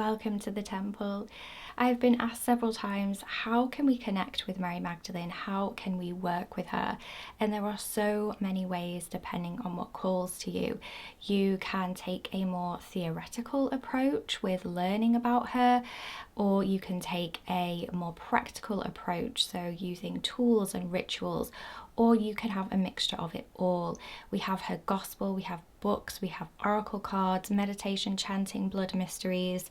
welcome to the temple. I've been asked several times, how can we connect with Mary Magdalene? How can we work with her? And there are so many ways depending on what calls to you. You can take a more theoretical approach with learning about her, or you can take a more practical approach, so using tools and rituals, or you can have a mixture of it all. We have her gospel, we have books, we have oracle cards, meditation, chanting, blood mysteries,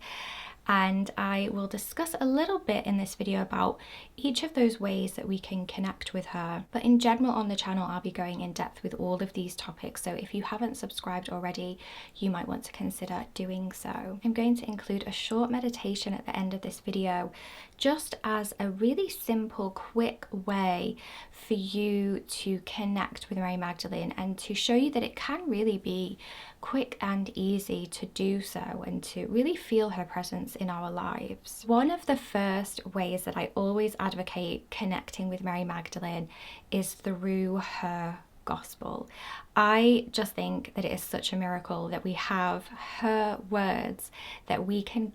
and I will discuss a little bit in this video about each of those ways that we can connect with her. But in general on the channel, I'll be going in depth with all of these topics, so if you haven't subscribed already, you might want to consider doing so. I'm going to include a short meditation at the end of this video, just as a really simple, quick way for you to connect with Mary Magdalene and to show you that it can really be quick and easy to do so and to really feel her presence in our lives. One of the first ways that I always advocate connecting with Mary Magdalene is through her gospel. I just think that it is such a miracle that we have her words, that we can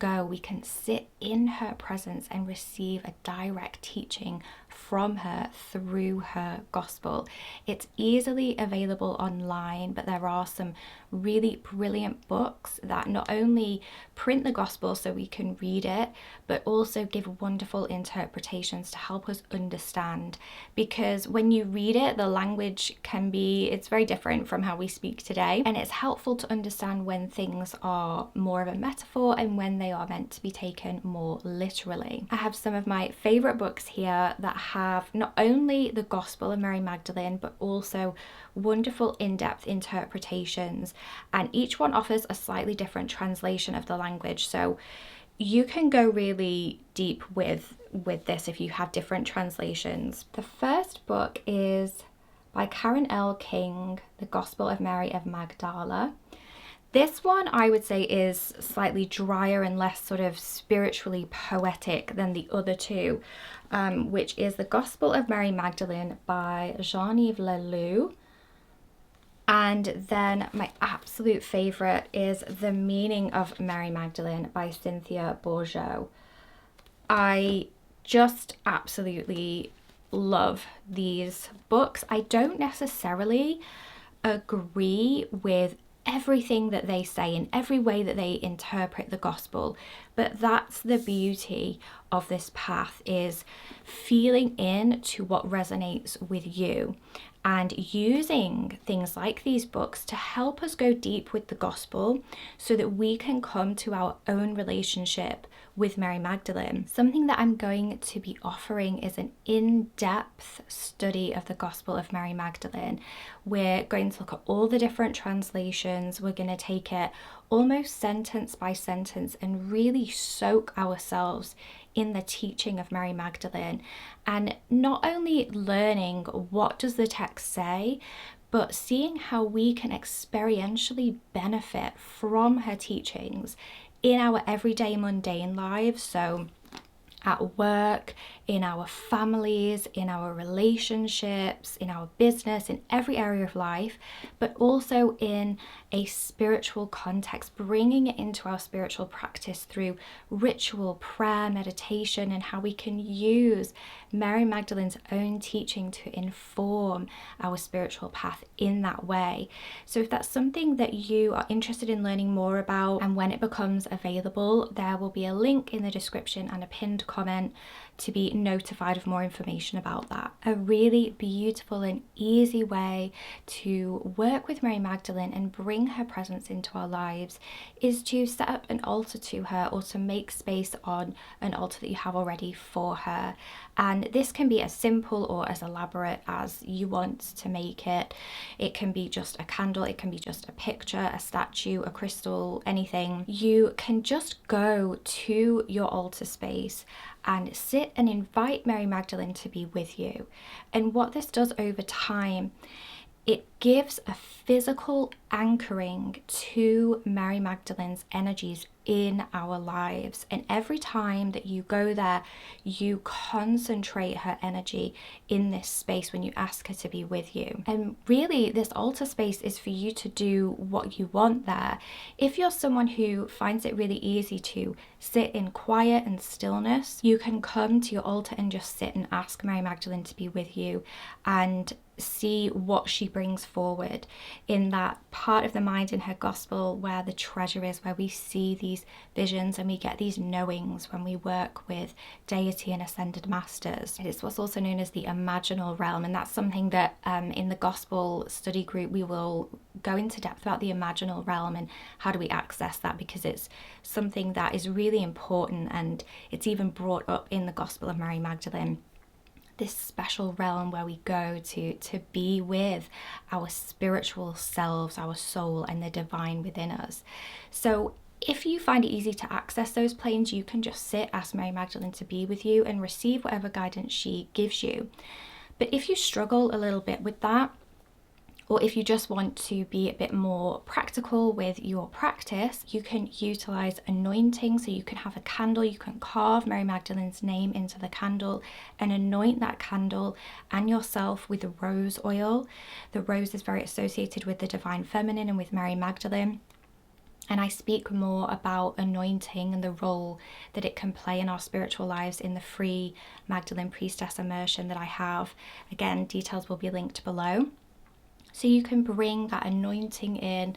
sit in her presence and receive a direct teaching from her through her gospel. It's easily available online, but there are some really brilliant books that not only print the gospel so we can read it, but also give wonderful interpretations to help us understand. Because when you read it, the language it's very different from how we speak today, and it's helpful to understand when things are more of a metaphor and when they are meant to be taken more literally. I have some of my favorite books here that have not only the Gospel of Mary Magdalene, but also wonderful in-depth interpretations, and each one offers a slightly different translation of the language, so you can go really deep with this if you have different translations. The first book is by Karen L. King, The Gospel of Mary of Magdala. This one I would say is slightly drier and less sort of spiritually poetic than the other two, which is The Gospel of Mary Magdalene by Jean-Yves Leloup. And then my absolute favorite is The Meaning of Mary Magdalene by Cynthia Bourgeault. I just absolutely love these books. I don't necessarily agree with everything that they say in every way that they interpret the gospel, but that's the beauty of this path, is feeling in to what resonates with you and using things like these books to help us go deep with the gospel so that we can come to our own relationship with Mary Magdalene. Something that I'm going to be offering is an in-depth study of the Gospel of Mary Magdalene. We're going to look at all the different translations. We're going to take it almost sentence by sentence and really soak ourselves in the teaching of Mary Magdalene, and not only learning what does the text say, but seeing how we can experientially benefit from her teachings in our everyday mundane lives. So at work, in our families, in our relationships, in our business, in every area of life, but also in a spiritual context, bringing it into our spiritual practice through ritual, prayer, meditation, and how we can use Mary Magdalene's own teaching to inform our spiritual path in that way. So if that's something that you are interested in learning more about, and when it becomes available, there will be a link in the description and a pinned comment to be notified of more information about that. A really beautiful and easy way to work with Mary Magdalene and bring her presence into our lives is to set up an altar to her, or to make space on an altar that you have already for her. And this can be as simple or as elaborate as you want to make it. It can be just a candle, it can be just a picture, a statue, a crystal, anything. You can just go to your altar space and sit and invite Mary Magdalene to be with you. And what this does over time it gives a physical anchoring to Mary Magdalene's energies in our lives. And every time that you go there, you concentrate her energy in this space when you ask her to be with you. And really, this altar space is for you to do what you want there. If you're someone who finds it really easy to sit in quiet and stillness, you can come to your altar and just sit and ask Mary Magdalene to be with you and see what she brings forward in that part of the mind in her gospel where the treasure is, where we see these visions and we get these knowings when we work with deity and ascended masters. It's what's also known as the imaginal realm, and that's something that in the gospel study group we will go into depth about the imaginal realm and how do we access that, because it's something that is really important, and it's even brought up in the Gospel of Mary Magdalene, this special realm where we go to be with our spiritual selves, our soul, and the divine within us. So if you find it easy to access those planes, you can just sit, ask Mary Magdalene to be with you, and receive whatever guidance she gives you. But if you struggle a little bit with that, or if you just want to be a bit more practical with your practice, you can utilize anointing. So you can have a candle, you can carve Mary Magdalene's name into the candle and anoint that candle and yourself with rose oil. The rose is very associated with the divine feminine and with Mary Magdalene. And I speak more about anointing and the role that it can play in our spiritual lives in the free Magdalene Priestess immersion that I have. Again, details will be linked below. So you can bring that anointing in,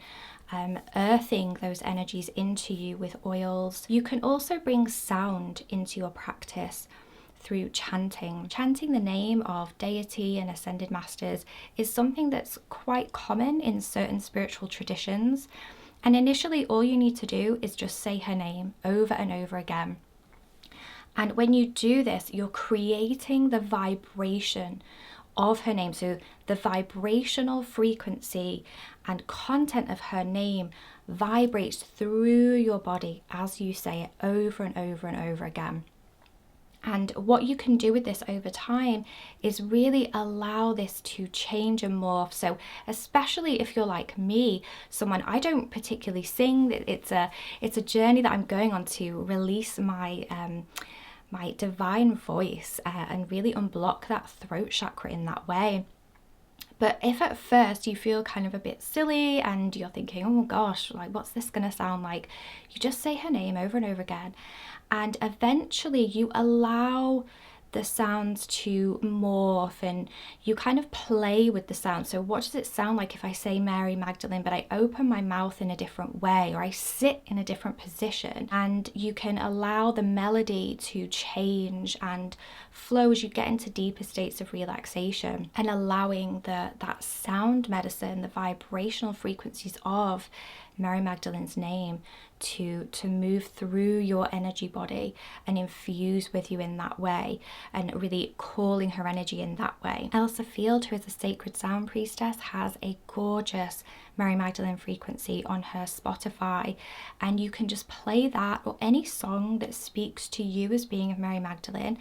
earthing those energies into you with oils. You can also bring sound into your practice through chanting. Chanting the name of deity and ascended masters is something that's quite common in certain spiritual traditions. And initially, all you need to do is just say her name over and over again. And when you do this, you're creating the vibration of her name. So the vibrational frequency and content of her name vibrates through your body as you say it over and over and over again. And what you can do with this over time is really allow this to change and morph. So especially if you're like me, someone, I don't particularly sing, it's a journey that I'm going on to release my divine voice and really unblock that throat chakra in that way. But if at first you feel kind of a bit silly and you're thinking, oh gosh, like what's this gonna sound like? You just say her name over and over again, and eventually you allow the sounds to morph and you kind of play with the sound. So what does it sound like if I say Mary Magdalene but I open my mouth in a different way, or I sit in a different position? And you can allow the melody to change and flow as you get into deeper states of relaxation, and allowing that sound medicine, the vibrational frequencies of Mary Magdalene's name to move through your energy body and infuse with you in that way, and really calling her energy in that way. Elsa Field, who is a sacred sound priestess, has a gorgeous Mary Magdalene frequency on her Spotify, and you can just play that or any song that speaks to you as being of Mary Magdalene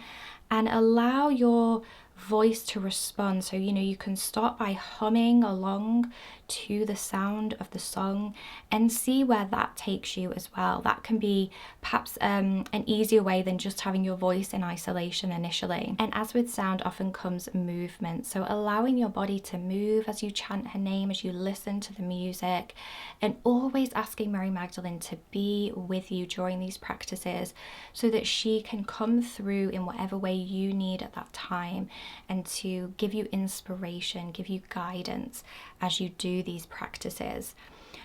and allow your voice to respond. So you can start by humming along to the sound of the song and see where that takes you as well. That can be perhaps an easier way than just having your voice in isolation initially. And as with sound often comes movement, so allowing your body to move as you chant her name, as you listen to the music, and always asking Mary Magdalene to be with you during these practices so that she can come through in whatever way you need at that time, and to give you inspiration, give you guidance as you do these practices.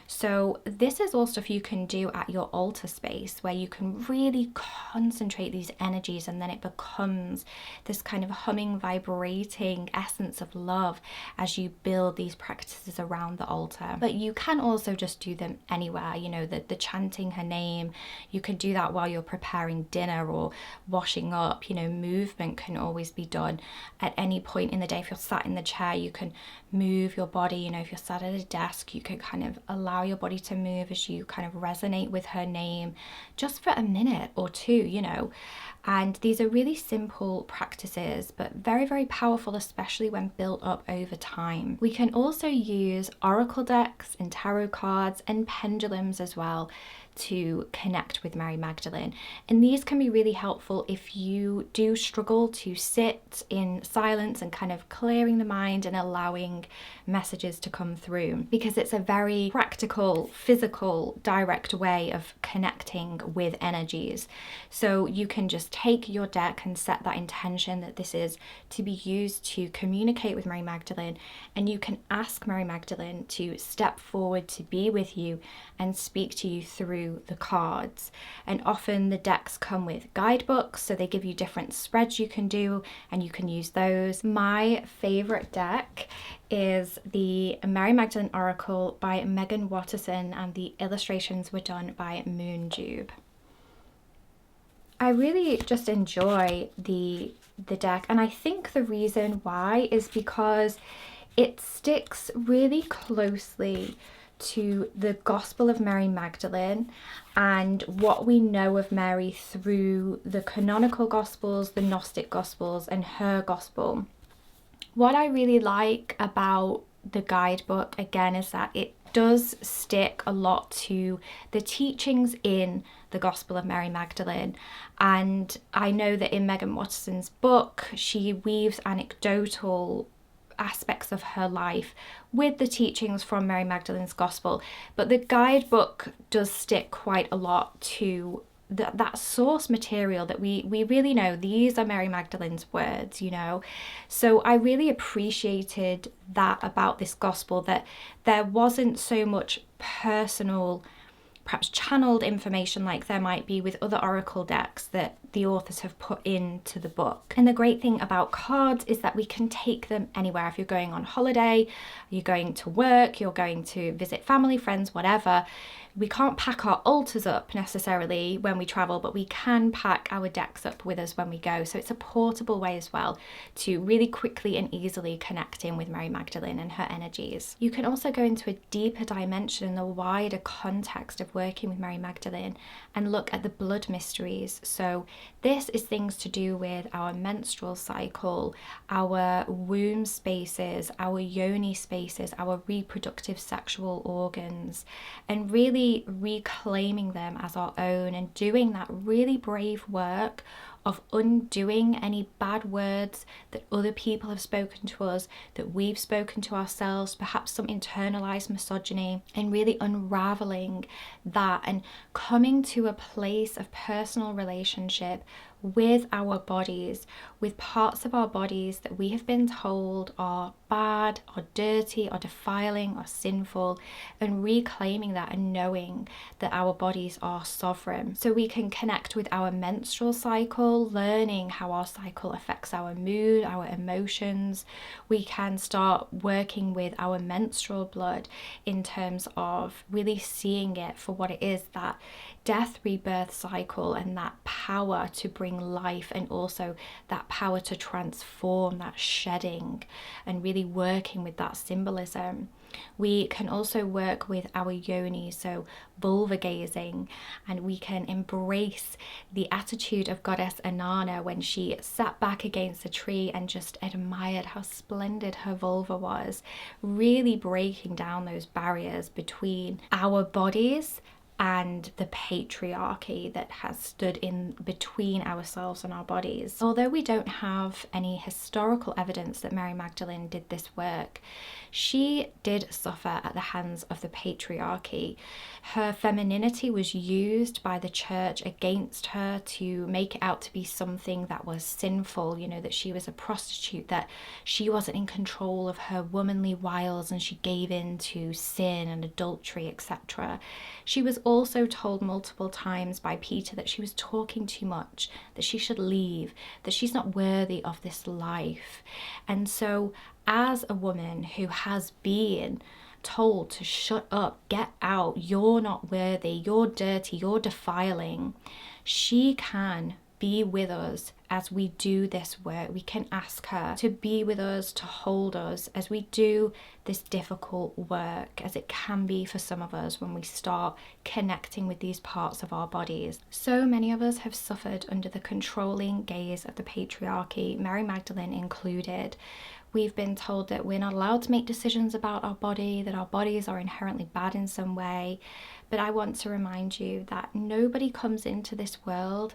So this is all stuff you can do at your altar space, where you can really concentrate these energies, and then it becomes this kind of humming, vibrating essence of love as you build these practices around the altar. But you can also just do them anywhere. The chanting her name, you can do that while you're preparing dinner or washing up. Movement can always be done at any point in the day. If you're sat in the chair, you can move your body. If you're sat at a desk, you can kind of allow allow your body to move as you kind of resonate with her name just for a minute or two, you know. And these are really simple practices, but very, very powerful, especially when built up over time. We can also use oracle decks and tarot cards and pendulums as well to connect with Mary Magdalene. And these can be really helpful if you do struggle to sit in silence and kind of clearing the mind and allowing messages to come through, because it's a very practical, physical, direct way of connecting with energies. So you can just take your deck and set that intention that this is to be used to communicate with Mary Magdalene, and you can ask Mary Magdalene to step forward to be with you and speak to you through the cards. And often the decks come with guidebooks, so they give you different spreads you can do, and you can use those. My favorite deck is the Mary Magdalene Oracle by Megan Watterson, and the illustrations were done by Moonjube. I really just enjoy the deck, and I think the reason why is because it sticks really closely to the Gospel of Mary Magdalene and what we know of Mary through the canonical Gospels, the Gnostic Gospels, and her Gospel. What I really like about the guidebook, again, is that it does stick a lot to the teachings in the Gospel of Mary Magdalene. And I know that in Megan Watterson's book, she weaves anecdotal aspects of her life with the teachings from Mary Magdalene's Gospel, but the guidebook does stick quite a lot to that source material that we really know these are Mary Magdalene's words, you know. So I really appreciated that about this Gospel, that there wasn't so much personal, perhaps channeled information like there might be with other oracle decks that the authors have put into the book. And the great thing about cards is that we can take them anywhere. If you're going on holiday, you're going to work, you're going to visit family, friends, whatever, we can't pack our altars up necessarily when we travel, but we can pack our decks up with us when we go. So it's a portable way as well to really quickly and easily connect in with Mary Magdalene and her energies. You can also go into a deeper dimension in the wider context of working with Mary Magdalene and look at the blood mysteries. So this is things to do with our menstrual cycle, our womb spaces, our yoni spaces, our reproductive sexual organs, and really reclaiming them as our own and doing that really brave work of undoing any bad words that other people have spoken to us, that we've spoken to ourselves, perhaps some internalized misogyny, and really unraveling that and coming to a place of personal relationship with our bodies, with parts of our bodies that we have been told are bad or dirty or defiling or sinful, and reclaiming that and knowing that our bodies are sovereign. So we can connect with our menstrual cycle, learning how our cycle affects our mood, our emotions. We can start working with our menstrual blood in terms of really seeing it for what it is, that death rebirth cycle, and that power to bring life, and also that power to transform, that shedding, and really working with that symbolism. We can also work with our yoni, so vulva gazing, and we can embrace the attitude of goddess Inanna when she sat back against a tree and just admired how splendid her vulva was, really breaking down those barriers between our bodies and the patriarchy that has stood in between ourselves and our bodies. Although we don't have any historical evidence that Mary Magdalene did this work, she did suffer at the hands of the patriarchy. Her femininity was used by the church against her to make it out to be something that was sinful, you know, that she was a prostitute, that she wasn't in control of her womanly wiles and she gave in to sin and adultery, etc. She was also told multiple times by Peter that she was talking too much, that she should leave, that she's not worthy of this life. And so as a woman who has been told to shut up, get out, you're not worthy, you're dirty, you're defiling, she can be with us as we do this work. We can ask her to be with us, to hold us as we do this difficult work, as it can be for some of us when we start connecting with these parts of our bodies. So many of us have suffered under the controlling gaze of the patriarchy, Mary Magdalene included. We've been told that we're not allowed to make decisions about our body, that our bodies are inherently bad in some way. But I want to remind you that nobody comes into this world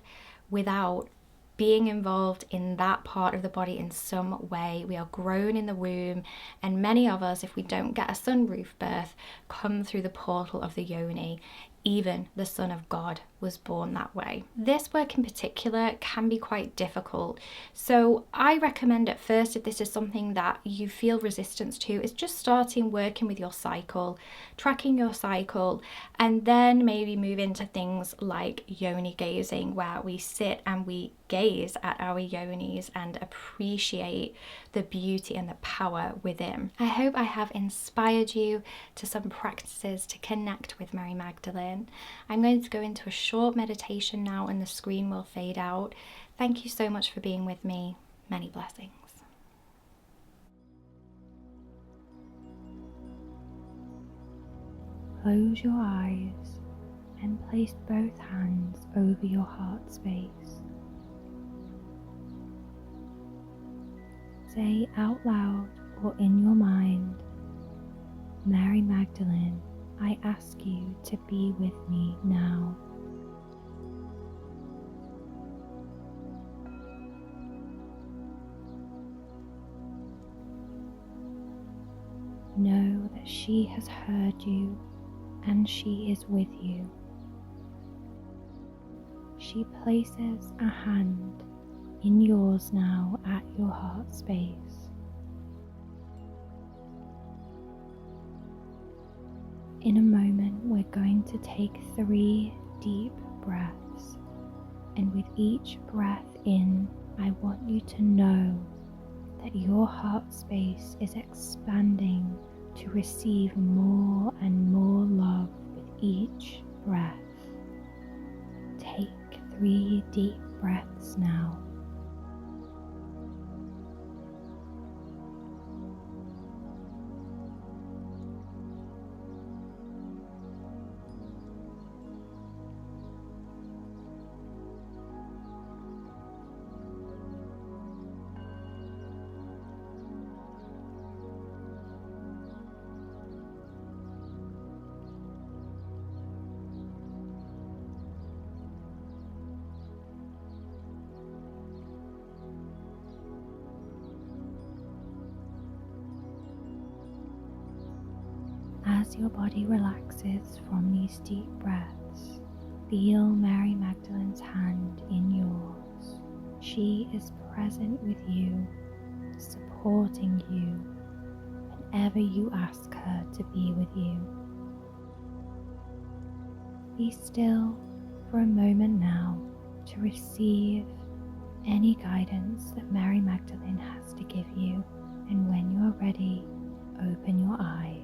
without being involved in that part of the body in some way. We are grown in the womb, and many of us, if we don't get a sunroof birth, come through the portal of the yoni. Even the Son of God was born that way. This work in particular can be quite difficult. So I recommend at first, if this is something that you feel resistance to, is just starting working with your cycle, tracking your cycle, and then maybe move into things like yoni gazing, where we sit and we gaze at our yonis and appreciate the beauty and the power within. I hope I have inspired you to some practices to connect with Mary Magdalene. I'm going to go into a short meditation now and the screen will fade out. Thank you so much for being with me. Many blessings. Close your eyes and place both hands over your heart space. Say out loud or in your mind, Mary Magdalene, I ask you to be with me now. Know that she has heard you and she is with you. She places a hand in yours now at your heart space. In a moment, we're going to take 3 deep breaths, and with each breath in, I want you to know that your heart space is expanding to receive more and more love with each breath. Take 3 deep breaths now. As your body relaxes from these deep breaths, feel Mary Magdalene's hand in yours. She is present with you, supporting you whenever you ask her to be with you. Be still for a moment now to receive any guidance that Mary Magdalene has to give you, and when you are ready, open your eyes.